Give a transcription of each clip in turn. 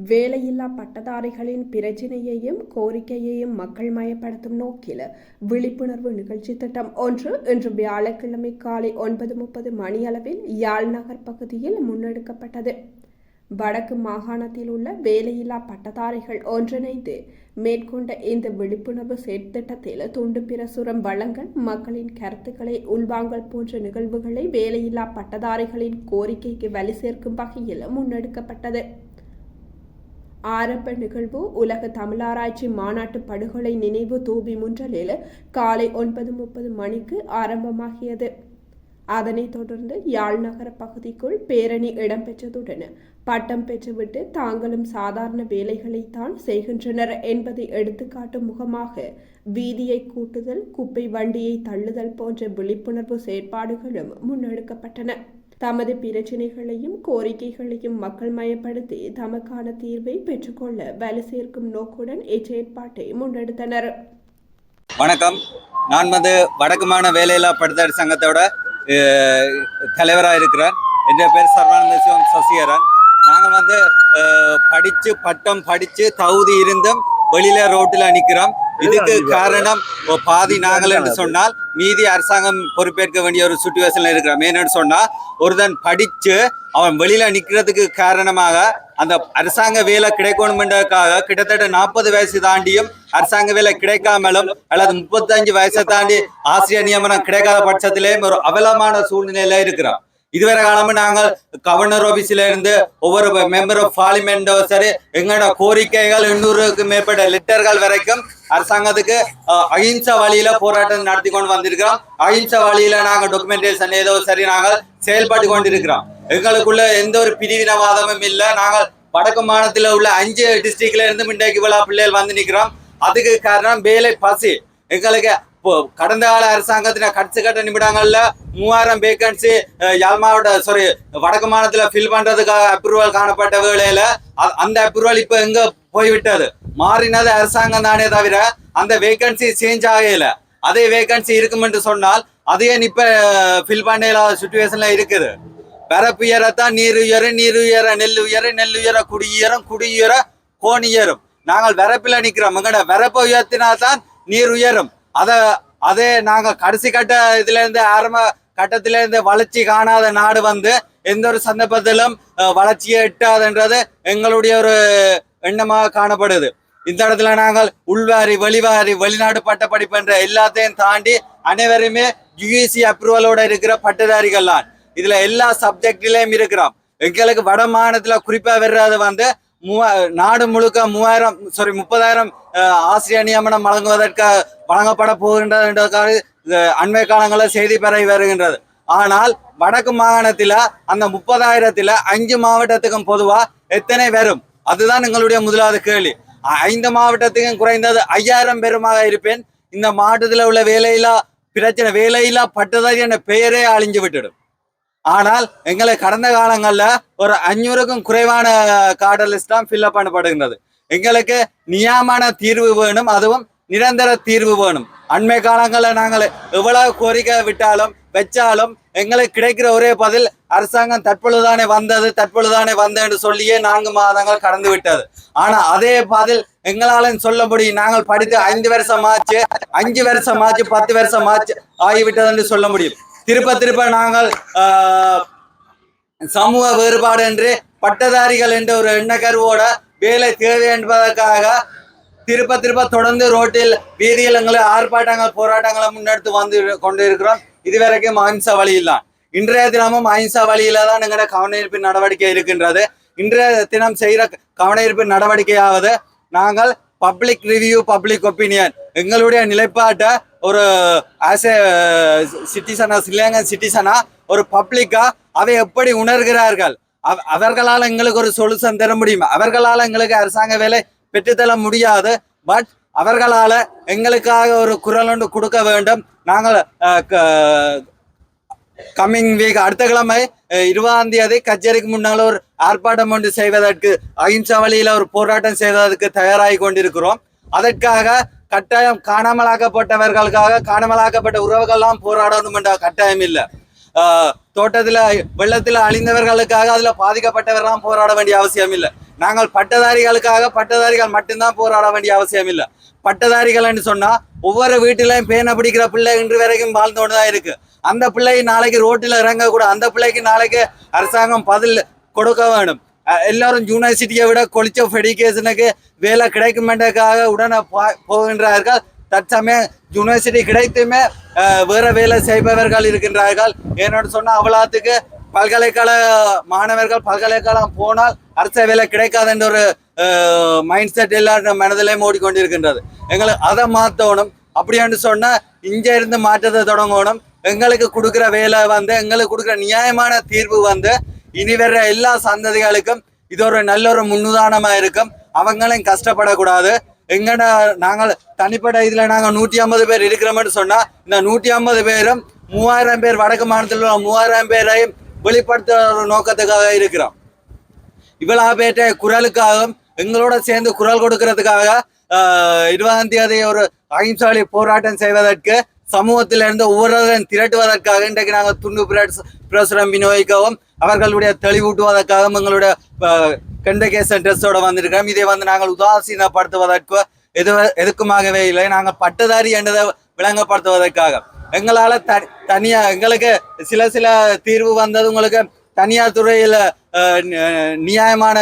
வேலையில்லா பட்டதாரிகளின் பிரச்சினையையும் கோரிக்கையையும் மக்கள் மயப்படுத்தும் நோக்கில் விழிப்புணர்வு நிகழ்ச்சி திட்டம் ஒன்று இன்று வியாழக்கிழமை காலை 9:30 மணியளவில் யாழ் நகர் பகுதியில் முன்னெடுக்கப்பட்டது. வடக்கு மாகாணத்தில் உள்ள வேலையில்லா பட்டதாரிகள் ஒன்றிணைந்து மேற்கொண்ட இந்த விழிப்புணர்வு செயற்திட்டத்தில் துண்டு பிரசுரம் வழங்கல், மக்களின் கருத்துக்களை உள்வாங்கல் போன்ற நிகழ்வுகளை வேலையில்லா பட்டதாரிகளின் கோரிக்கைக்கு வலு சேர்க்கும் வகையில் முன்னெடுக்கப்பட்டது. ஆரம்ப நிகழ்வு உலக தமிழாராய்ச்சி மாநாட்டு படுகொலை நினைவு தூபி முன்றலில் காலை 9:30 மணிக்கு ஆரம்பமாகியது. அதனைத் தொடர்ந்து யாழ் நகர பகுதிக்குள் பேரணி இடம்பெற்றதுடன் பட்டம் பெற்றுவிட்டு தாங்களும் சாதாரண வேலைகளைத்தான் செய்கின்றனர் என்பதை எடுத்துக்காட்டும் முகமாக வீதியை கூட்டுதல், குப்பை வண்டியை தள்ளுதல் போன்ற விழிப்புணர்வு செயற்பாடுகளும் முன்னெடுக்கப்பட்டன. தமது பிரச்சினைகளையும் கோரிக்கைகளையும் மக்கள் மயப்படுத்தி தமக்கான தீர்வை பெற்றுக்கொள்ள வலு சேர்க்கும் நோக்குடன் இச்செயற்பாட்டை முன்னெடுத்தனர். வணக்கம். நான் வடக்குமான வேலையில்லா பட்டதாரி சங்கத்தோட தலைவராக இருக்கிறேன். என் பேர் சர்வானந்த சிவம் சசிகரன். நாங்கள் படித்து பட்டம் படித்து தகுதி இருந்தும் வெளியில ரோட்டில் நிற்கிறோம். இதுக்கு காரணம் பாதி நாங்கள் என்று சொன்னால் மீதி அரசாங்கம் பொறுப்பேற்க வேண்டிய ஒரு சுச்சுவேஷன்ல இருக்கிறோம். ஏன்னு சொன்னா ஒருத்தன் படிச்சு அவன் வெளியில நிற்கிறதுக்கு காரணமாக அந்த அரசாங்க வேலை கிடைக்கணும்ன்றதுக்காக கிட்டத்தட்ட 40 வயசு தாண்டியும் அரசாங்க வேலை கிடைக்காமலும் அல்லது 35 வயசை தாண்டி ஆசிரியர் நியமனம் கிடைக்காத பட்சத்திலேயும் ஒரு அவலமான சூழ்நிலையில இருக்கிறோம். இதுவரை காலமும் நாங்கள் கவர்னர் ஆபீஸ்ல இருந்து ஒவ்வொரு மெம்பர் ஆஃப் பார்லிமெண்டோ சரி எங்களோட கோரிக்கைகள் 800க்கு மேற்பட்ட லெட்டர்கள் வரைக்கும் அரசாங்கத்துக்கு அஹிம்சை வழியில போராட்டம் நடத்தி கொண்டு வந்திருக்கிறோம். அஹிம்சை வழியில நாங்கள் டாக்குமெண்டேஷன் ஏதோ சரி நாங்கள் செயல்பட்டு கொண்டிருக்கிறோம். எங்களுக்குள்ள எந்த ஒரு பிரிவினவாதமும் இல்லை. நாங்கள் வடக்கு மாநிலத்தில் உள்ள 5 டிஸ்ட்ரிக்ட்ல இருந்து இன்றைக்கு விழா பிள்ளைகள் வந்து நிற்கிறோம். அதுக்கு காரணம் வேலை பசி. எங்களுக்கு கடந்த கால அரசாங்கத்தின கட்சி கட்ட நிமிடங்கள்ல 3000 வேகன்சி யாழ் மாவட்ட வடக்கு மாநிலத்துல ஃபில் பண்றதுக்காக அப்ரூவல் காணப்பட்ட வேளையில அந்த அப்ரூவல் இப்ப எங்க போய்விட்டது. மாறினது அரசாங்கம் தானே தவிர அந்த வேகன்சி சேஞ்ச் ஆகல. அதே வேகன்சி இருக்கும் என்று சொன்னால் அதையே இப்ப ஃபில் பண்ண சுச்சுவேஷன்ல இருக்குது. வரப்பு உயரத்தான் நீர் உயர, நீர் உயர நெல் உயர, நெல் உயர குடியுயரம், குடியுயர கோணியரும். நாங்கள் வரப்பில நிக்கிறோம். எங்கட வரப்பை உயர்த்தினால்தான் நீர் உயரும். அதே நாங்க கடைசி கட்ட இதுல இருந்து ஆரம்ப கட்டத்தில இருந்து வளர்ச்சி காணாத நாடு எந்த ஒரு சந்தர்ப்பத்திலும் வளர்ச்சியை எட்டாதுன்றது எங்களுடைய ஒரு எண்ணமாக காணப்படுது. இந்த இடத்துல நாங்கள் உள்வாரி வெளிவாரி வெளிநாடு பட்ட படிப்பு என்ற எல்லாத்தையும் தாண்டி அனைவருமே யுஎஸ்சி அப்ரூவலோட இருக்கிற பட்டதாரிகள் தான். இதுல எல்லா சப்ஜெக்ட்லயும் இருக்கிறோம். எங்களுக்கு வட மாநிலத்துல குறிப்பா வர்றது நாடு முழுக்க 30,000 ஆசிரியர் நியமனம் வழங்கப்பட போகின்றது அண்மை காலங்களில் செய்தி பரவி வருகின்றது. ஆனால் வடக்கு மாகாணத்துல அந்த 30,000த்துல 5 மாவட்டத்துக்கும் பொதுவா எத்தனை வரும்? அதுதான் எங்களுடைய முதலாவது கேள்வி. 5 மாவட்டத்துக்கும் குறைந்தது 5000 பேருமாக இருப்பேன். இந்த மாவட்டத்துல உள்ள வேலையில்லா பிரச்சனை, வேலையில்லா பட்டதாரி என்ற பெயரே அழிஞ்சு விட்டுடும். ஆனால் எங்களை கடந்த காலங்கள்ல ஒரு 500க்கும் குறைவான கார்டர் லிஸ்ட் தான் ஃபில்அப் பண்ணப்படுகின்றது. எங்களுக்கு நியாயமான தீர்வு வேணும், அதுவும் நிரந்தர தீர்வு வேணும். அண்மை காலங்களில் நாங்கள் எவ்வளவு கோரிக்கை வச்சாலும் எங்களுக்கு கிடைக்கிற ஒரே பதில் அரசாங்கம் தற்பொழுதுதானே வந்தது என்று சொல்லியே 4 மாதங்கள் கடந்து விட்டது. ஆனா அதே பதில் எங்களாலும் சொல்ல முடியும். நாங்கள் படித்து 5 வருஷமாச்சு, 5 வருஷமாச்சு, 10 வருஷமாச்சு ஆகிவிட்டது என்று சொல்ல முடியும். திருப்ப நாங்கள் சமூக வேறுபாடு என்று பட்டதாரிகள் என்ற ஒரு எண்ணக்கருவோட வேலை தேவை என்பதற்காக திருப்ப தொடர்ந்து ரோட்டில் வீதியில் எங்களை ஆர்ப்பாட்டங்கள் போராட்டங்களை முன்னெடுத்து வந்து கொண்டு இருக்கிறோம். இதுவரைக்கும் அஹிம்சா வழியில் தான். இன்றைய தினமும் அஹிம்சா வழியில தான் எங்களோட கவனஈர்ப்பு நடவடிக்கை இருக்கின்றது. இன்றைய தினம் செய்கிற கவனஈர்ப்பு நடவடிக்கையாவது நாங்கள் பப்ளிக் ரிவ்யூ, பப்ளிக் ஒப்பீனியன் எங்களுடைய நிலைப்பாட்டை ஒரு ஆஸ் ஏ சிட்டிசனா, ஸ்ரீலங்கன் சிட்டிசனா ஒரு பப்ளிக்கா அவை எப்படி உணர்கிறார்கள், அவர்களால் எங்களுக்கு ஒரு சொல்யூஷன் தர முடியும். அவர்களால் எங்களுக்கு அரசாங்க வேலை பெற்றுத்தர முடியாது. பட் அவர்களால எங்களுக்காக ஒரு குரல் ஒன்று கொடுக்க வேண்டும். நாங்கள் கம்மிங் வீக் அடுத்த கிழமை 20ஆம் தேதி கச்சேரிக்கு முன்னால் ஒரு ஆர்ப்பாட்டம் ஒன்று செய்வதற்கு, அஹிம்சா வழியில ஒரு போராட்டம் செய்வதற்கு தயாராகி கொண்டிருக்கிறோம். அதற்காக கட்டாயம் காணாமலாக்கப்பட்டவர்களுக்காக, காணாமலாக்கப்பட்ட உறவுகள்லாம் போராடணும் என்ற கட்டாயம் இல்லை. தோட்டத்துல வெள்ளத்துல அழிந்தவர்களுக்காக அதுல பாதிக்கப்பட்டவர்கள்லாம் போராட வேண்டிய அவசியம் இல்லை. நாங்கள் பட்டதாரிகள் மட்டும்தான் போராட வேண்டிய அவசியம் இல்லை. பட்டதாரிகள்னு சொன்னா ஒவ்வொரு வீட்டிலையும் பேனை பிடிக்கிற பிள்ளை இன்று வரைக்கும் வாழ்ந்தோடு தான் இருக்கு. அந்த பிள்ளை நாளைக்கு ரோட்டில் இறங்க கூட, அந்த பிள்ளைக்கு நாளைக்கு அரசாங்கம் பதில் கொடுக்க வேணும். எல்லாரும் யூனிவர்சிட்டியை விட கொலிச் ஆஃப் எஜுகேஷனுக்கு வேலை கிடைக்குமென்றதுக்காக உடனே போகின்றார்கள். தற்சமயம் யூனிவர்சிட்டி கிடைத்துமே வேற வேலை செய்பவர்கள் இருக்கின்றார்கள். ஏன்னு சொன்னா அவ்வளோத்துக்கு பல்கலைக்கழக மாணவர்கள் பல்கலைக்கழகம் போனால் அரச வேலை கிடைக்காது என்ற ஒரு மைண்ட் செட் எல்லாரும் மனதிலையும் ஓடிக்கொண்டிருக்கின்றது. எங்களுக்கு அதை மாற்றணும். அப்படின்னு சொன்னா இங்க இருந்து மாற்றத்தை தொடங்கணும். எங்களுக்கு கொடுக்குற வேலை எங்களுக்கு கொடுக்குற நியாயமான தீர்வு இனி வர்ற எல்லா சந்ததிகளுக்கும் இது ஒரு நல்ல ஒரு முன்னுதாரணமா இருக்கும். அவங்களும் கஷ்டப்படக்கூடாது. நாங்கள் தனிப்பட்ட இதுல நாங்கள் 150 பேர் இருக்கிறோம்னு சொன்னா இந்த 150 பேரும் 3000 பேர் வடக்கு மாநிலத்தில் உள்ள 3000 பேரையும் வெளிப்படுத்த ஒரு நோக்கத்துக்காக இருக்கிறோம். இவ்வளவு பேற்ற குரலுக்காகவும் எங்களோட சேர்ந்து குரல் கொடுக்கறதுக்காக 20ஆம் தேதி ஒரு அகிம்சாவளி போராட்டம் செய்வதற்கு சமூகத்திலிருந்து ஒவ்வொருவரையும் திரட்டுவதற்காக இன்றைக்கு நாங்கள் துண்டு பிரசுரம் விநியோகிக்கவும் அவர்களுடைய தெளிவூட்டுவதற்காகவும் எங்களுடைய கண்டகேசன் ட்ரெஸ்ஸோட வந்திருக்கிறோம். இதை நாங்கள் உதாசீனப்படுத்துவதற்கு எதுக்குமாகவே இல்லை. நாங்கள் பட்டதாரி என்றதை விளங்கப்படுத்துவதற்காக எங்களால் தனியா எங்களுக்கு சில தீர்வு உங்களுக்கு தனியார் துறையில நியாயமான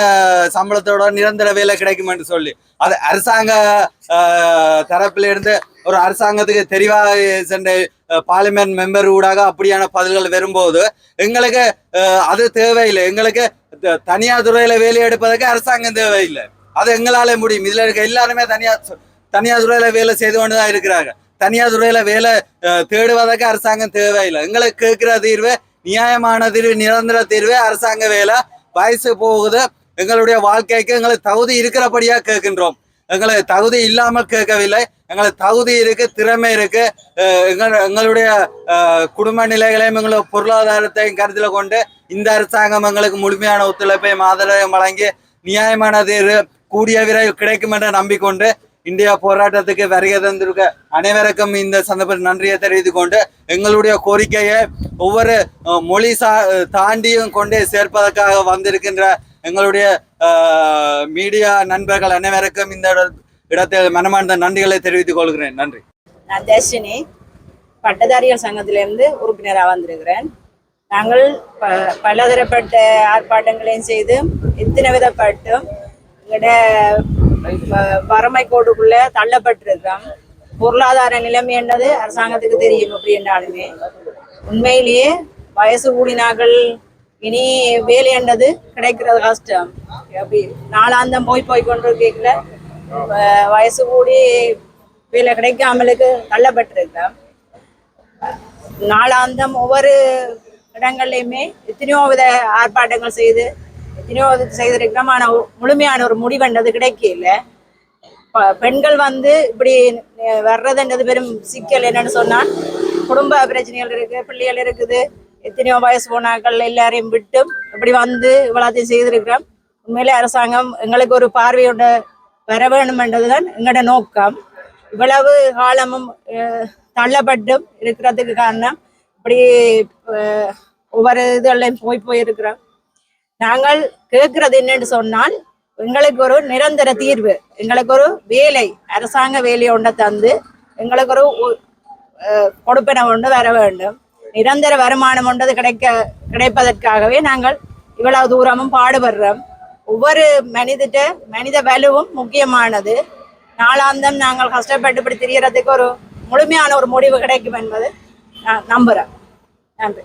சம்பளத்தோட நிரந்தர வேலை கிடைக்கும் என்று சொல்லி அது அரசாங்க தரப்பிலிருந்து ஒரு அரசாங்கத்துக்கு தெரிவாக சென்ற பார்லிமெண்ட் மெம்பர் ஊடாக அப்படியான பதில்கள் வரும்போது எங்களுக்கு அது தேவையில்லை. எங்களுக்கு தனியார் துறையில வேலை எடுப்பதற்கு அரசாங்கம் தேவையில்லை. அது எங்களால முடியும். இதுல இருக்க எல்லாருமே தனியார் துறையில வேலை செய்து கொண்டுதான் இருக்கிறாங்க. தனியார் துறையில வேலை தேடுவதற்கு அரசாங்கம் தேவையில்லை. எங்களுக்கு கேட்கிற தீர்வு நியாயமான தீர்வு, நிரந்தர தீர்வு, அரசாங்க வேலை. வயசு போகுது. எங்களுடைய வாழ்க்கைக்கு எங்களுக்கு தகுதி இருக்கிறபடியா கேட்கின்றோம். எங்களுக்கு தகுதி இல்லாமல் கேட்கவில்லை. எங்களுக்கு தகுதி இருக்கு, திறமை இருக்கு. எங்களுடைய குடும்ப நிலைகளையும் எங்களுடைய பொருளாதாரத்தையும் கருத்தில் கொண்டு இந்த அரசாங்கம் எங்களுக்கு முழுமையான ஒத்துழைப்பையும் ஆதரவையும் வழங்கி நியாயமான தீர்வு கூடிய விரைவில் கிடைக்கும் என்ற நம்பிக்கொண்டு இந்தியா போராட்டத்துக்கு வருகை தந்திருக்க அனைவருக்கும் இந்த சந்தர்ப்பத்தில் நன்றியை தெரிவித்துக் கொண்டு எங்களுடைய கோரிக்கையை ஒவ்வொரு மொழி தாண்டியும் கொண்டே சேர்ப்பதற்காக வந்திருக்கின்ற எங்களுடைய மீடியா நண்பர்கள் அனைவருக்கும் இந்த இடத்தில் மனமார்ந்த நன்றிகளை தெரிவித்துக் கொள்கிறேன். நன்றி. நான் தர்ஷினி, பட்டதாரிகள் சங்கத்திலிருந்து உறுப்பினராக வந்திருக்கிறேன். நாங்கள் பலதரப்பட்ட ஆர்ப்பாட்டங்களையும் செய்து எத்தனை விதப்பட்டும் எங்களோட வறுமை கோடுக்குள்ள தள்ளப்பட்டிருக்கோம். பொருளாதார நிலைமை என்னது அரசாங்கத்துக்கு தெரியும். அப்படி என்றாலுமே உண்மையிலேயே வயசு கூடினார்கள் இனி வேலை என்னது கிடைக்கிறது கஷ்டம். அப்படி நாளாந்தம் போய் கொண்டிருக்கீங்கள வயசு கூடி வேலை கிடைக்காமலுக்கு தள்ளப்பட்டிருக்கோம். நாளாந்தம் ஒவ்வொரு இடங்கள்லையுமே எத்தனையோ வித ஆர்ப்பாட்டங்கள் செய்து எத்தனையோ செய்திருக்கிறோம். ஆனால் முழுமையான ஒரு முடிவுன்றது கிடைக்கல. பெண்கள் இப்படி வர்றதுன்றது பெரும் சிக்கல். என்னன்னு சொன்னால் குடும்ப பிரச்சனைகள் இருக்கு, பிள்ளைகள் இருக்குது, எத்தனையோ வயசு போனாக்கள் எல்லாரையும் விட்டும் இப்படி இவ்வளோத்தையும் செய்திருக்கிறோம். உண்மையிலே அரசாங்கம் எங்களுக்கு ஒரு பார்வையோட வர வேணுமென்றதுதான் எங்களோட நோக்கம். இவ்வளவு காலமும் தள்ளப்பட்டும் இருக்கிறதுக்கு காரணம் இப்படி ஒவ்வொரு இதுகளையும் போயிருக்கிறோம். நாங்கள் கேட்கறது என்னன்னு சொன்னால் எங்களுக்கு ஒரு நிரந்தர தீர்வு, எங்களுக்கு ஒரு வேலை, அரசாங்க வேலையை ஒன்றை தந்து எங்களுக்கு ஒரு கொடுப்பன ஒன்று வர வேண்டும். நிரந்தர வருமானம் ஒன்றது கிடைப்பதற்காகவே நாங்கள் இவ்வளவு தூரமும் பாடுபடுறோம். ஒவ்வொரு மனித வலுவும் முக்கியமானது. நாளாந்தம் நாங்கள் கஷ்டப்பட்டு இப்படி தெரியறதுக்கு ஒரு முழுமையான ஒரு முடிவு கிடைக்கும் என்பது நான் நம்புகிறேன். நன்றி.